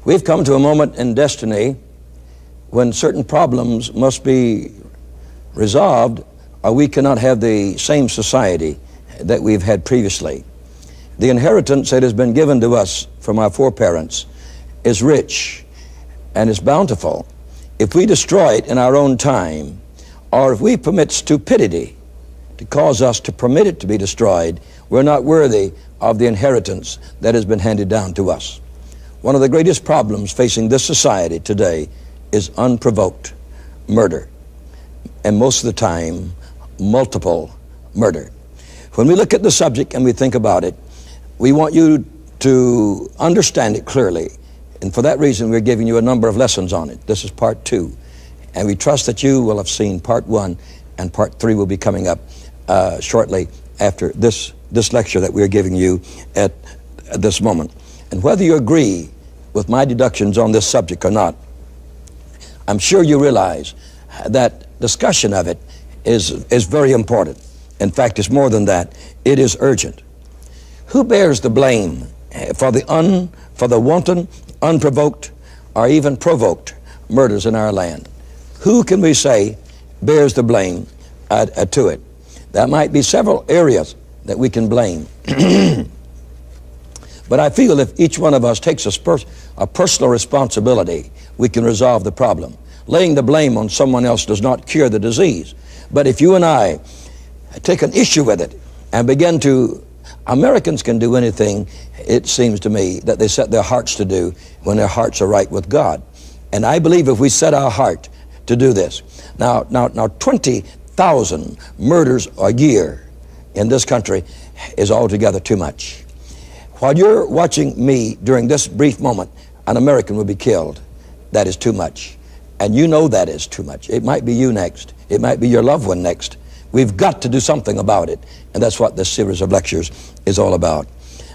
We've come to a moment in destiny when certain problems must be resolved, or we cannot have the same society that we've had previously. The inheritance that has been given to us from our foreparents is rich and is bountiful. If we destroy it in our own time, or if we permit stupidity to cause us to permit it to be destroyed, we're not worthy of the inheritance that has been handed down to us. One of the greatest problems facing this society today is unprovoked murder, and most of the time, multiple murder. When we look at the subject and we think about it, we want you to understand it clearly, and for that reason we're giving you a number of lessons on it. This is part 2, and we trust that you will have seen part 1, and part 3 will be coming up shortly after this lecture that we're giving you at this moment. And whether you agree with my deductions on this subject or not, I'm sure you realize that discussion of it is very important. In fact, it's more than that. It is urgent. Who bears the blame for the wanton, unprovoked, or even provoked murders in our land? Who can we say bears the blame to it? There might be several areas that we can blame. But I feel if each one of us takes a personal responsibility, we can resolve the problem. Laying the blame on someone else does not cure the disease. But if you and I take an issue with it and begin to, Americans can do anything, it seems to me, that they set their hearts to do when their hearts are right with God. And I believe if we set our heart to do this. Now 20,000 murders a year in this country is altogether too much. While you're watching me during this brief moment, an American will be killed. That is too much. And you know that is too much. It might be you next. It might be your loved one next. We've got to do something about it. And that's what this series of lectures is all about.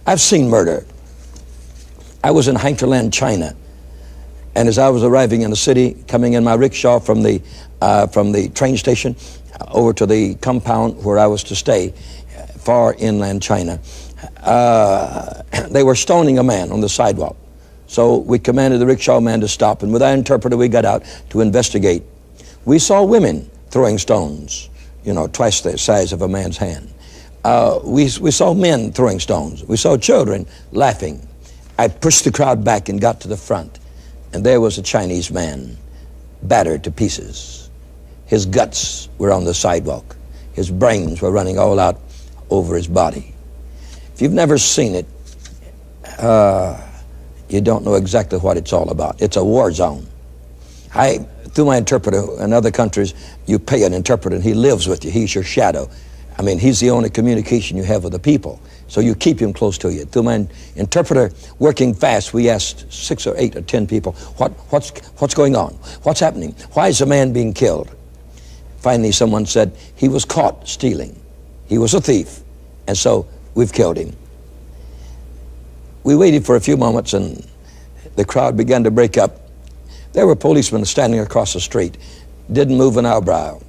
I've seen murder. I was in Hinterland, China. And as I was arriving in the city, coming in my rickshaw from the train station over to the compound where I was to stay, far inland China, they were stoning a man on the sidewalk. So we commanded the rickshaw man to stop, and with our interpreter we got out to investigate. We saw women throwing stones, twice the size of a man's hand. We saw men throwing stones. We saw children laughing. I pushed the crowd back and got to the front, and there was a Chinese man, battered to pieces. His guts were on the sidewalk. His brains were running all out over his body. If you've never seen it, you don't know exactly what it's all about. It's a war zone. Through my interpreter in other countries, you pay an interpreter and he lives with you. He's your shadow. I mean, he's the only communication you have with the people. So you keep him close to you. Through my interpreter working fast, we asked 6 or 8 or 10 people, what's going on? What's happening? Why is a man being killed? Finally, someone said, he was caught stealing. He was a thief. And so we've killed him. We waited for a few moments and the crowd began to break up. There were policemen standing across the street, didn't move an eyebrow.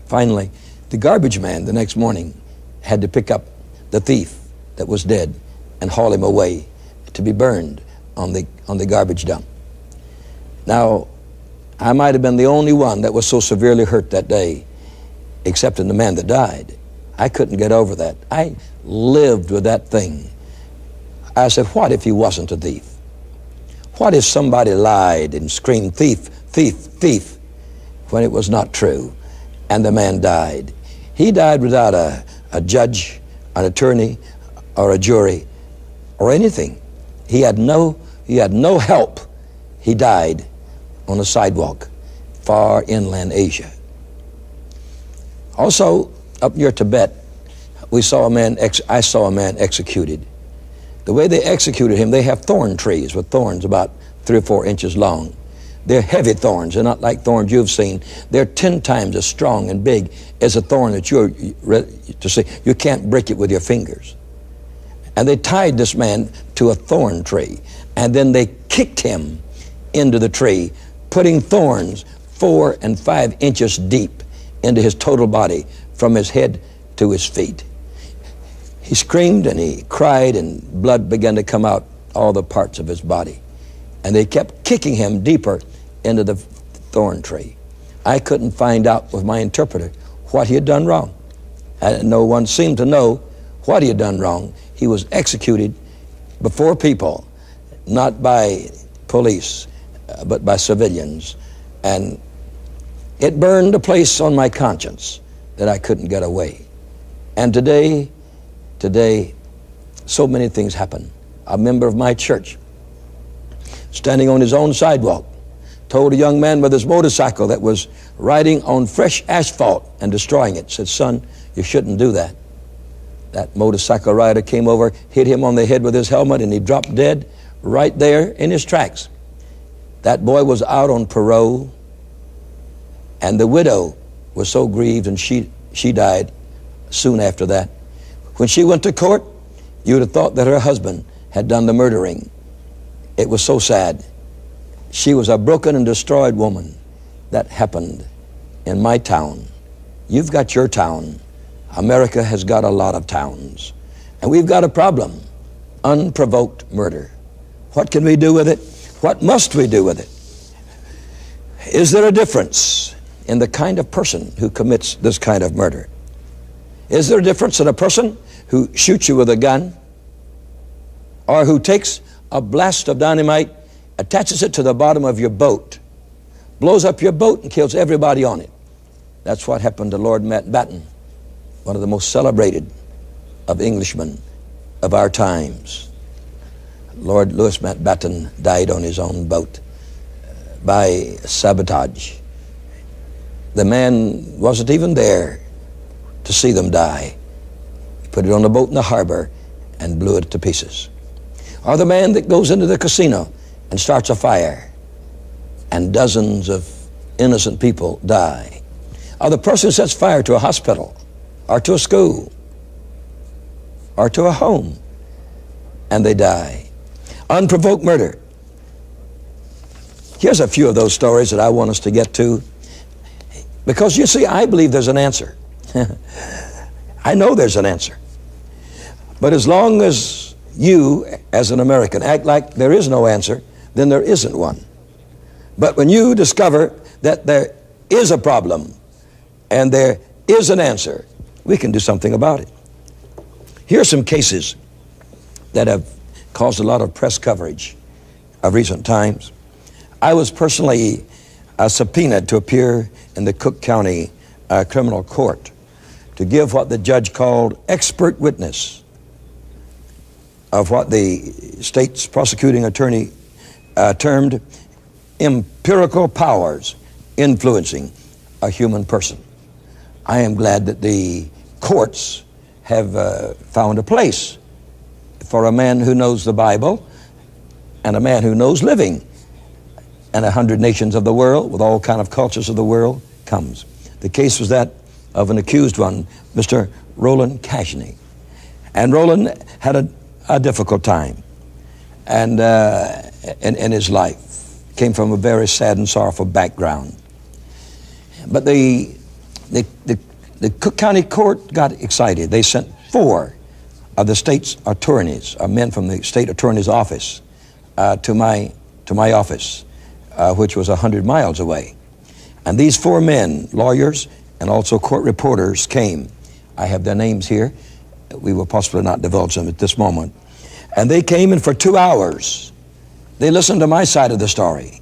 Finally, the garbage man the next morning had to pick up the thief that was dead and haul him away to be burned on the garbage dump. Now, I might have been the only one that was so severely hurt that day, except in the man that died. I couldn't get over that. I lived with that thing. I said, what if he wasn't a thief? What if somebody lied and screamed, thief, thief, thief, when it was not true, and the man died? He died without a judge, an attorney, or a jury, or anything. He had no help. He died on a sidewalk, far inland Asia. Also, up near Tibet, I saw a man executed. The way they executed him, they have thorn trees with thorns about 3 or 4 inches long. They're heavy thorns. They're not like thorns you've seen. They're 10 times as strong and big as a thorn that you're ready to see. You can't break it with your fingers. And they tied this man to a thorn tree, and then they kicked him into the tree, putting thorns 4 and 5 inches deep into his total body, from his head to his feet. He screamed and he cried, and blood began to come out all the parts of his body. and they kept kicking him deeper into the thorn tree. I couldn't find out with my interpreter what he had done wrong. And no one seemed to know what he had done wrong. He was executed before people, not by police, but by civilians. And it burned a place on my conscience that I couldn't get away. And today, so many things happen. A member of my church, standing on his own sidewalk, told a young man with his motorcycle that was riding on fresh asphalt and destroying it, said, "Son, you shouldn't do that." That motorcycle rider came over, hit him on the head with his helmet, and he dropped dead right there in his tracks. That boy was out on parole, and the widow was so grieved, and she died soon after that. When she went to court, you would have thought that her husband had done the murdering. It was so sad. She was a broken and destroyed woman. That happened in my town. You've got your town. America has got a lot of towns. And we've got a problem: unprovoked murder. What can we do with it? What must we do with it? Is there a difference in the kind of person who commits this kind of murder? Is there a difference in a person who shoots you with a gun, or who takes a blast of dynamite, attaches it to the bottom of your boat, blows up your boat and kills everybody on it? That's what happened to Lord Mountbatten, one of the most celebrated of Englishmen of our times. Lord Louis Mountbatten died on his own boat by sabotage. The man wasn't even there to see them die. He put it on a boat in the harbor and blew it to pieces. Or the man that goes into the casino and starts a fire and dozens of innocent people die. Or the person who sets fire to a hospital or to a school or to a home and they die. Unprovoked murder. Here's a few of those stories that I want us to get to, because you see, I believe there's an answer. I know there's an answer. But as long as you, as an American, act like there is no answer, then there isn't one. But when you discover that there is a problem and there is an answer, we can do something about it. Here are some cases that have caused a lot of press coverage of recent times. I was personally subpoenaed to appear in the Cook County criminal court to give what the judge called expert witness of what the state's prosecuting attorney termed empirical powers influencing a human person. I am glad that the courts have found a place for a man who knows the Bible and a man who knows living. And 100 nations of the world, with all kind of cultures of the world, comes. The case was that of an accused one, Mr. Roland Cashney. And Roland had a difficult time and in his life. Came from a very sad and sorrowful background. But the Cook County Court got excited. They sent 4 of the state's attorneys, men from the state attorney's office, to my office, which was 100 miles away. And these 4 men, lawyers and also court reporters, came. I have their names here. We will possibly not divulge them at this moment. And they came, and for 2 hours, they listened to my side of the story.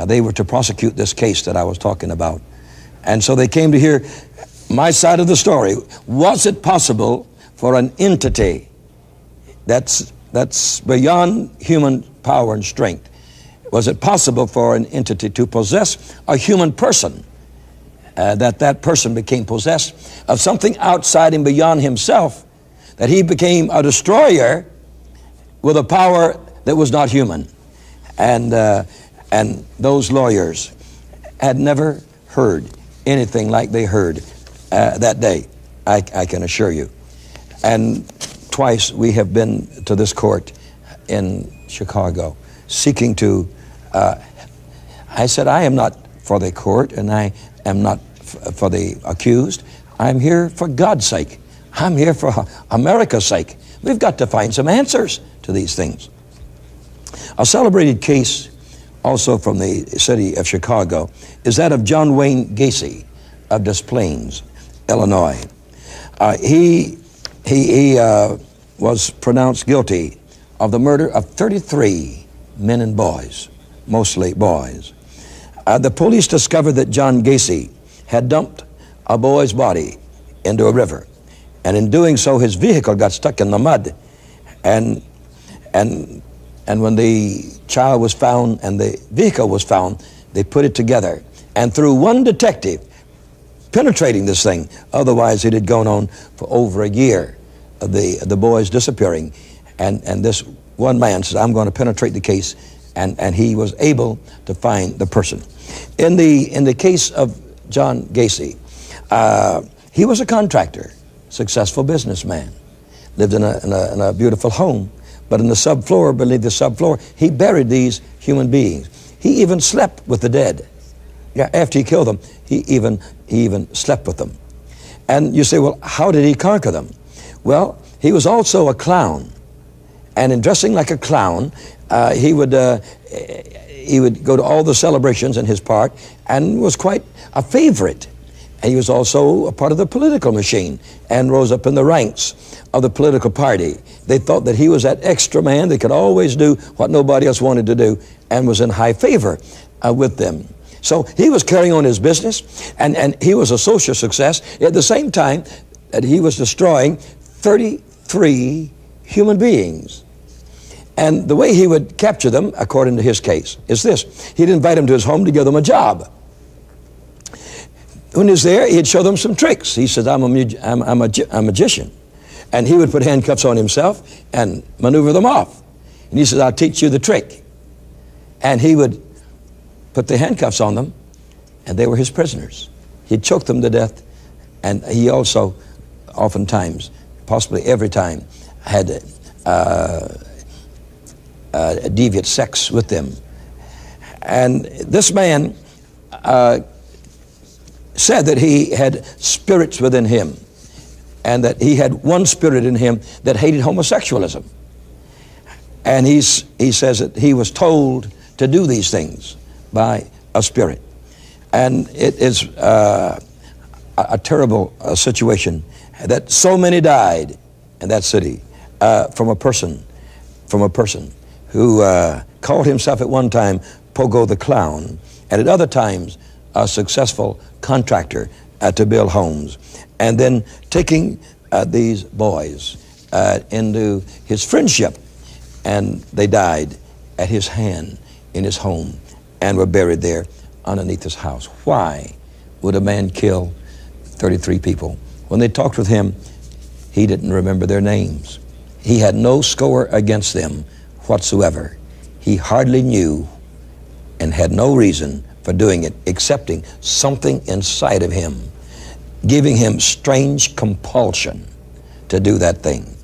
They were to prosecute this case that I was talking about. And so they came to hear my side of the story. Was it possible for an entity that's beyond human power and strength, was it possible for an entity to possess a human person, that person became possessed of something outside and beyond himself, that he became a destroyer with a power that was not human? And those lawyers had never heard anything like they heard that day, I can assure you. And twice we have been to this court in Chicago seeking to, I said, I am not for the court and I am not for the accused. I'm here for God's sake. I'm here for America's sake. We've got to find some answers to these things. A celebrated case also from the city of Chicago is that of John Wayne Gacy of Des Plaines, Illinois. He was pronounced guilty of the murder of 33 men and boys, mostly boys. The police discovered that John Gacy had dumped a boy's body into a river, and in doing so his vehicle got stuck in the mud, and when the child was found and the vehicle was found, they put it together, and through one detective penetrating this thing, otherwise it had gone on for over a year of the boys disappearing, and this one man says, I'm going to penetrate the case, and he was able to find the person. In the case of John Gacy, he was a contractor, successful businessman, lived in a beautiful home, but in the subfloor, beneath the subfloor, he buried these human beings. He even slept with the dead. Yeah, after he killed them, he even slept with them. And you say, well, how did he conquer them? Well, he was also a clown, and in dressing like a clown, he would go to all the celebrations in his part and was quite a favorite. And he was also a part of the political machine and rose up in the ranks of the political party. They thought that he was that extra man that could always do what nobody else wanted to do and was in high favor with them. So he was carrying on his business, and he was a social success at the same time that he was destroying 33 human beings. And the way he would capture them, according to his case, is this. He'd invite them to his home to give them a job. When he was there, he'd show them some tricks. He said, I'm a magician. And he would put handcuffs on himself and maneuver them off. And he said, I'll teach you the trick. And he would put the handcuffs on them, and they were his prisoners. He'd choke them to death, and he also oftentimes, possibly every time, had deviant sex with them. And this man said that he had spirits within him, and that he had one spirit in him that hated homosexualism. And he says that he was told to do these things by a spirit. And it is a terrible situation that so many died in that city from a person who called himself at one time Pogo the Clown, and at other times a successful contractor to build homes, and then taking these boys into his friendship, and they died at his hand in his home and were buried there underneath his house. Why would a man kill 33 people? When they talked with him, he didn't remember their names. He had no score against them whatsoever. He hardly knew and had no reason for doing it, excepting something inside of him, giving him strange compulsion to do that thing.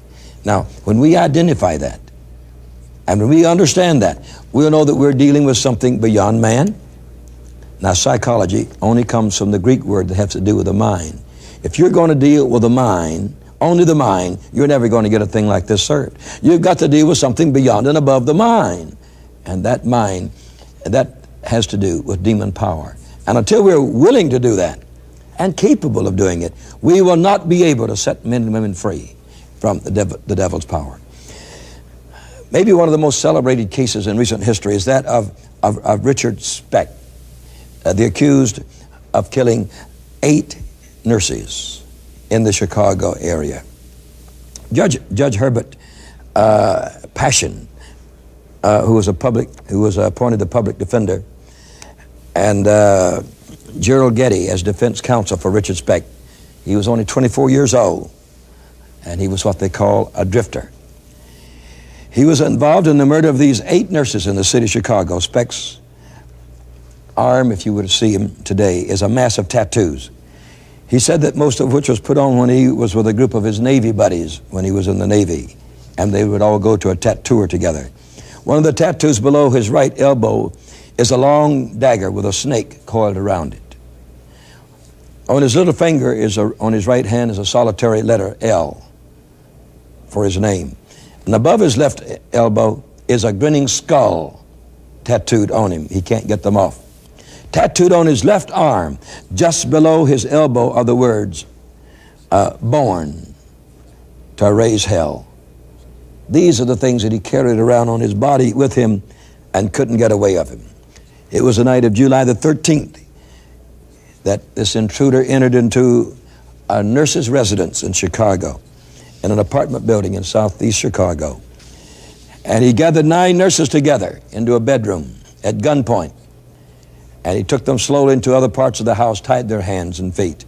Now, when we identify that, and when we understand that, we'll know that we're dealing with something beyond man. Now, psychology only comes from the Greek word that has to do with the mind. If you're going to deal with the mind, only the mind, you're never going to get a thing like this served. You've got to deal with something beyond and above the mind. And that mind, that has to do with demon power. And until we're willing to do that and capable of doing it, we will not be able to set men and women free from the devil's power. Maybe one of the most celebrated cases in recent history is that of Richard Speck, the accused of killing 8 nurses in the Chicago area. Judge Herbert Passion, who was appointed the public defender, and Gerald Getty as defense counsel for Richard Speck. He was only 24 years old, and he was what they call a drifter. He was involved in the murder of these 8 nurses in the city of Chicago. Speck's arm, if you were to see him today, is a mass of tattoos. He said that most of which was put on when he was with a group of his Navy buddies when he was in the Navy, and they would all go to a tattooer together. One of the tattoos below his right elbow is a long dagger with a snake coiled around it. On his little finger on his right hand is a solitary letter L for his name. And above his left elbow is a grinning skull tattooed on him. He can't get them off. Tattooed on his left arm, just below his elbow, are the words, born to raise hell. These are the things that he carried around on his body with him and couldn't get away of him. It was the night of July the 13th that this intruder entered into a nurse's residence in Chicago, in an apartment building in southeast Chicago. And he gathered 9 nurses together into a bedroom at gunpoint. And he took them slowly into other parts of the house, tied their hands and feet.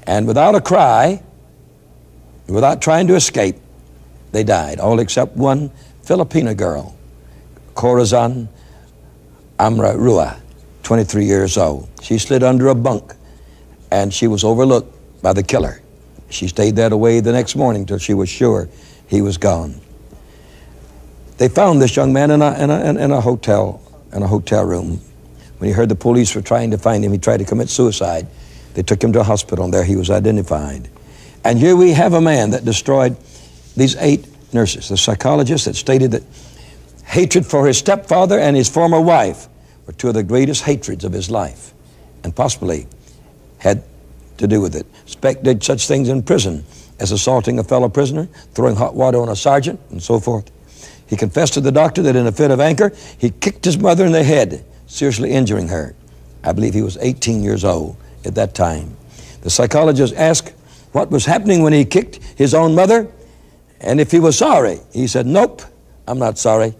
And without a cry, without trying to escape, they died, all except one Filipina girl, Corazon Amrarua, 23 years old. She slid under a bunk, and she was overlooked by the killer. She stayed that away the next morning till she was sure he was gone. They found this young man in a hotel room. When he heard the police were trying to find him, he tried to commit suicide. They took him to a hospital, and there he was identified. And here we have a man that destroyed these 8 nurses. The psychologist that stated that hatred for his stepfather and his former wife were 2 of the greatest hatreds of his life, and possibly had to do with it. Speck did such things in prison as assaulting a fellow prisoner, throwing hot water on a sergeant, and so forth. He confessed to the doctor that in a fit of anger, he kicked his mother in the head, seriously injuring her. I believe he was 18 years old at that time. The psychologist asked what was happening when he kicked his own mother, and if he was sorry. He said, "Nope, I'm not sorry."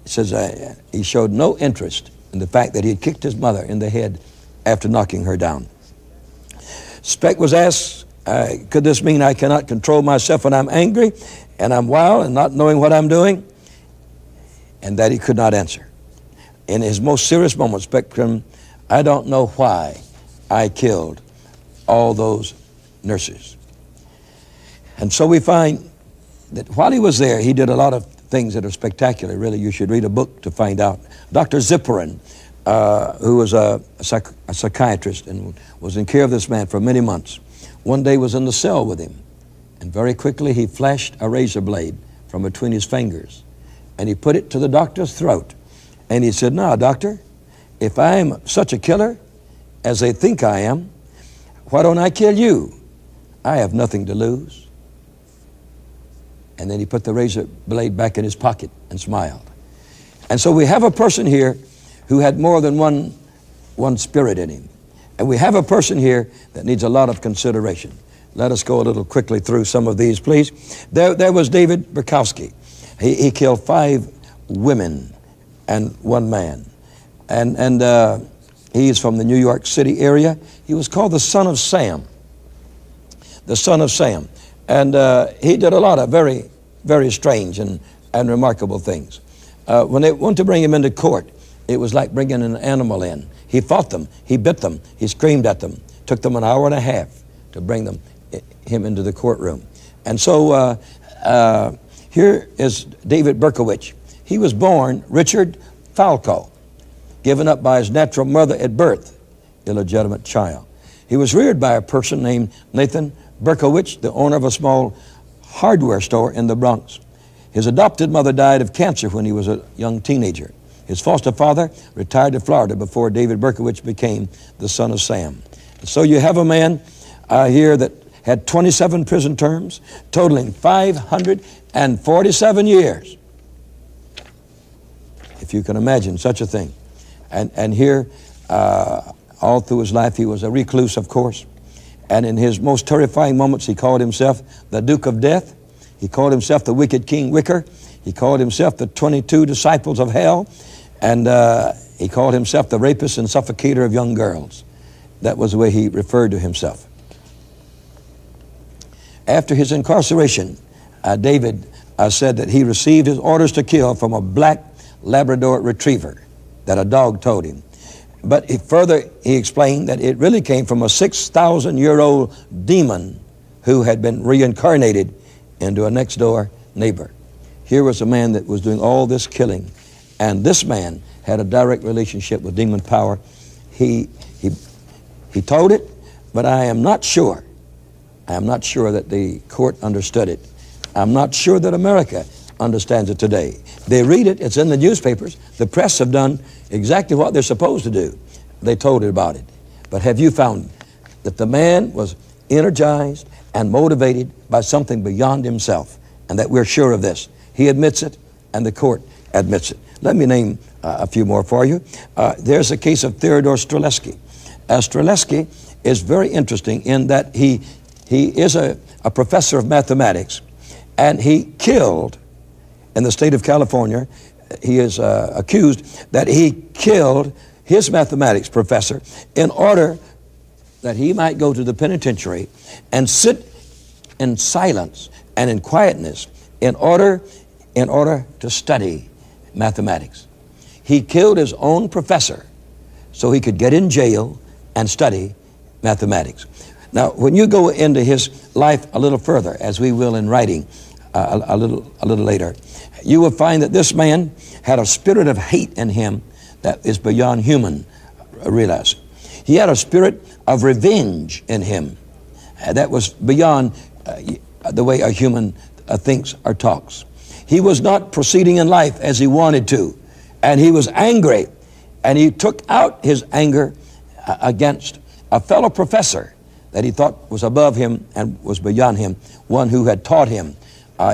He says he showed no interest in the fact that he had kicked his mother in the head after knocking her down. Speck was asked, could this mean I cannot control myself when I'm angry and I'm wild and not knowing what I'm doing? And that he could not answer. In his most serious moments, Speck said, I don't know why I killed all those nurses. And so we find that while he was there, he did a lot of things that are spectacular. Really, you should read a book to find out. Dr. Zipperin, who was a psychiatrist and was in care of this man for many months, one day was in the cell with him, and very quickly he flashed a razor blade from between his fingers, and he put it to the doctor's throat, and he said, "Now, doctor, if I am such a killer as they think I am, why don't I kill you? I have nothing to lose." And then he put the razor blade back in his pocket and smiled. And so we have a person here who had more than one spirit in him. And we have a person here that needs a lot of consideration. Let us go a little quickly through some of these, please. There was David Berkowski. He killed 5 women and 1 man. And he is from the New York City area. He was called the Son of Sam. The Son of Sam. And he did a lot of very, very strange and remarkable things. When they went to bring him into court, it was like bringing an animal in. He fought them, he bit them, he screamed at them. Took them an hour and a half to bring him into the courtroom. And so here is David Berkowitz. He was born Richard Falco, given up by his natural mother at birth, illegitimate child. He was reared by a person named Nathan Berkowitz, the owner of a small hardware store in the Bronx. His adopted mother died of cancer when he was a young teenager. His foster father retired to Florida before David Berkowitz became the Son of Sam. So you have a man here that had 27 prison terms, totaling 547 years. If you can imagine such a thing. And here, all through his life, he was a recluse, of course. And in his most terrifying moments, he called himself the Duke of Death. He called himself the Wicked King Wicker. He called himself the 22 Disciples of Hell. And he called himself the rapist and suffocator of young girls. That was the way he referred to himself. After his incarceration, David said that he received his orders to kill from a black Labrador retriever that a dog told him. But he explained that it really came from a 6,000-year-old demon who had been reincarnated into a next-door neighbor. Here was a man that was doing all this killing, and this man had a direct relationship with demon power. He told it, but I am not sure that the court understood it. I'm not sure that America understands it today. They read it. It's in the newspapers. The press have done exactly what they're supposed to do. They told it about it. But have you found that the man was energized and motivated by something beyond himself, and that we're sure of this? He admits it, and the court admits it. Let me name a few more for you. There's a case of Theodore Streletsky. Streletsky is very interesting in that he is a professor of mathematics, and he killed, in the state of California, he is accused that he killed his mathematics professor in order that he might go to the penitentiary and sit in silence and in quietness in order to study mathematics. He killed his own professor so he could get in jail and study mathematics. Now, when you go into his life a little further, as we will in writing a little later, you will find that this man had a spirit of hate in him that is beyond human realizing. He had a spirit of revenge in him that was beyond the way a human thinks or talks. He was not proceeding in life as he wanted to, and he was angry, and he took out his anger against a fellow professor that he thought was above him and was beyond him, one who had taught him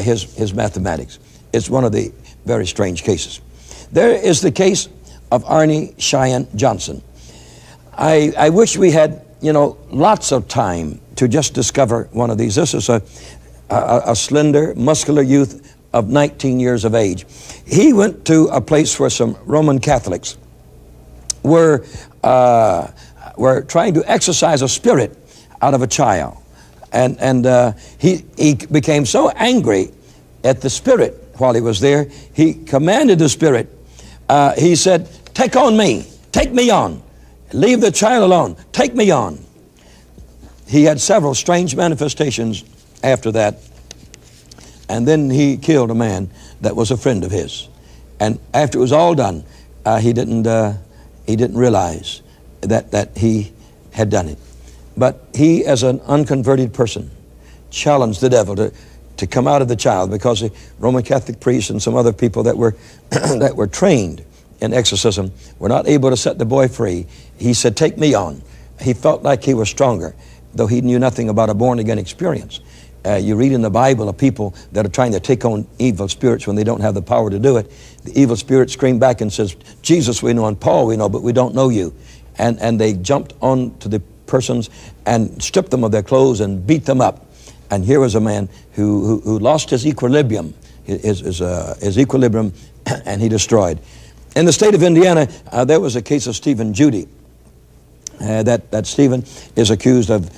his mathematics. It's one of the very strange cases. There is the case of Arnie Cheyenne Johnson. I wish we had, lots of time to just discover one of these. This is a slender, muscular youth of 19 years of age. He went to a place where some Roman Catholics were trying to exorcise a spirit out of a child. And he became so angry at the spirit while he was there, he commanded the spirit, he said, "Take on me, take me on. Leave the child alone, take me on." He had several strange manifestations after that, and then he killed a man that was a friend of his. And after it was all done, he didn't realize that he had done it. But he, as an unconverted person, challenged the devil to come out of the child, because the Roman Catholic priests and some other people that were that were trained in exorcism were not able to set the boy free. He said, "Take me on." He felt like he was stronger, though he knew nothing about a born-again experience. You read in the Bible of people that are trying to take on evil spirits when they don't have the power to do it. The evil spirit screamed back and says, "Jesus we know and Paul we know, but we don't know you." And they jumped on to the persons and stripped them of their clothes and beat them up. And here was a man who lost his equilibrium, his equilibrium, and he destroyed. In the state of Indiana, there was a case of Stephen Judy. That Stephen is accused of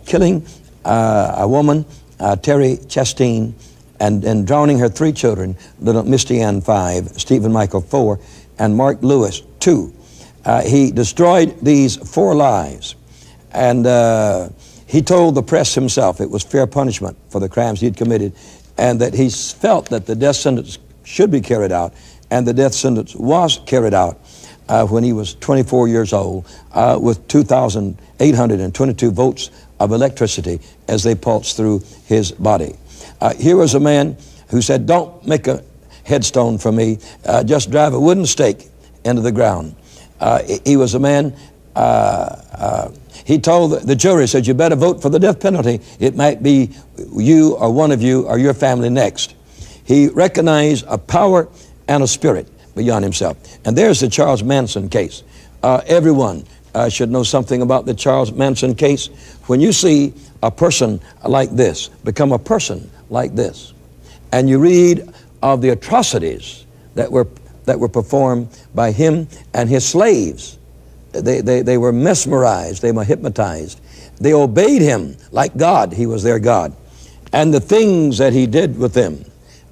killing a woman, Terry Chastain, and drowning her 3 children, little Misty Ann 5, Stephen Michael 4, and Mark Lewis 2. He destroyed these 4 lives, and he told the press himself it was fair punishment for the crimes he had committed, and that he felt that the death sentence should be carried out, and the death sentence was carried out when he was 24 years old with 2,822 volts of electricity as they pulsed through his body. Here was a man who said, "Don't make a headstone for me, just drive a wooden stake into the ground." He was a man, he told the jury, said, "You better vote for the death penalty. It might be you or one of you or your family next." He recognized a power and a spirit beyond himself. And there's the Charles Manson case. Everyone should know something about the Charles Manson case. When you see a person like this become a person like this, and you read of the atrocities that were performed by him and his slaves, they were mesmerized, they were hypnotized. They obeyed him like God. He was their God. And the things that he did with them,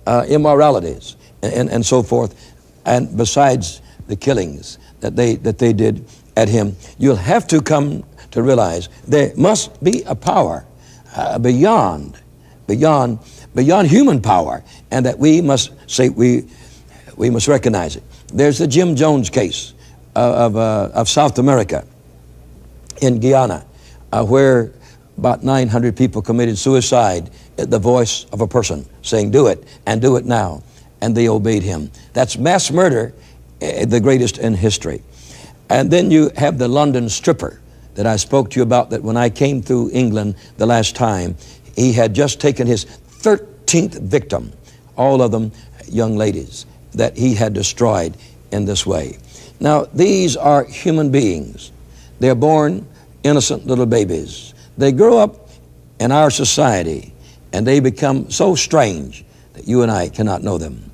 immoralities and so forth, and besides the killings that they did at him, you'll have to come to realize there must be a power beyond human power, and that we must say we must recognize it. There's the Jim Jones case of South America in Guyana, where about 900 people committed suicide at the voice of a person saying, do it, and do it now. And they obeyed him. That's mass murder, the greatest in history. And then you have the London stripper that I spoke to you about, that when I came through England the last time, he had just taken his 13th victim, all of them young ladies, that he had destroyed in this way. Now, these are human beings. They're born innocent little babies. They grow up in our society, and they become so strange that you and I cannot know them.